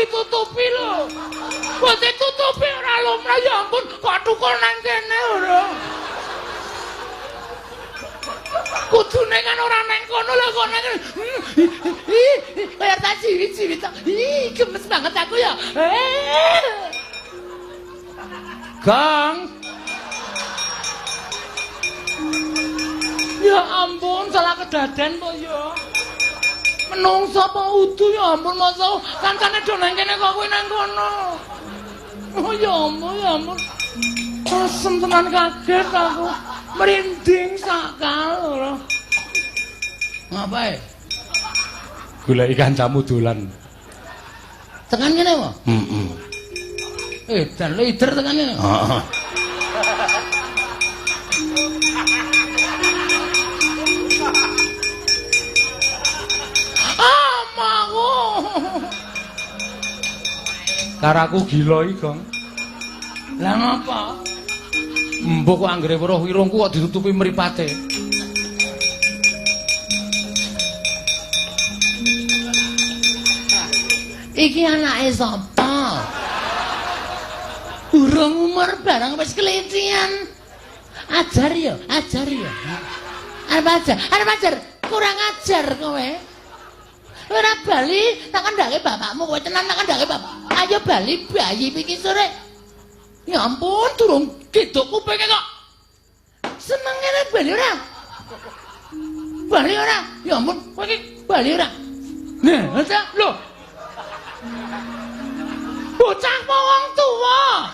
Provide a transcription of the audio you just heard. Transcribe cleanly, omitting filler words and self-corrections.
ditutupi lho. Kok ditutupi ora lumrah ya ampun, kok tukul nang kene ora. Kudune kan ora nang kono lho kok nang. Kaya tak ciwi-ciwi tak. Gemes banget aku ya. Gang. Ya ampun, salah kedaden kok ya. Menungso apa udu ya ampun masa kancane do nang kene kok kowe nang kono. Oh ya ampun, ya ampun. Asem tenan kaget aku. Merinding sakal ora. Ngapae? Goleki kancamu dolan. Tekan kene apa? Heeh. Dan leader tekan kene. Heeh. Amaku. Karaku gila iki, Gong. Lah ngapa? Mbok kok anggere weruh irungku kok ditutupi mripate. Iki anake sapa? Urung umur barang wis kelitian. Ajar ya, ajar ya. Arep ajar, kurang ajar kowe. Ora bali tak kandhake bapakmu, kowe tenan tak kandhake bapak. Ayo bali bayi iki sore. Ya ampun, durung kiduk kupinge kok. Semengene bali ora? Bali ora? Ya ampun, kowe iki bali ora? Nah, lho. Bocah wong tuwa.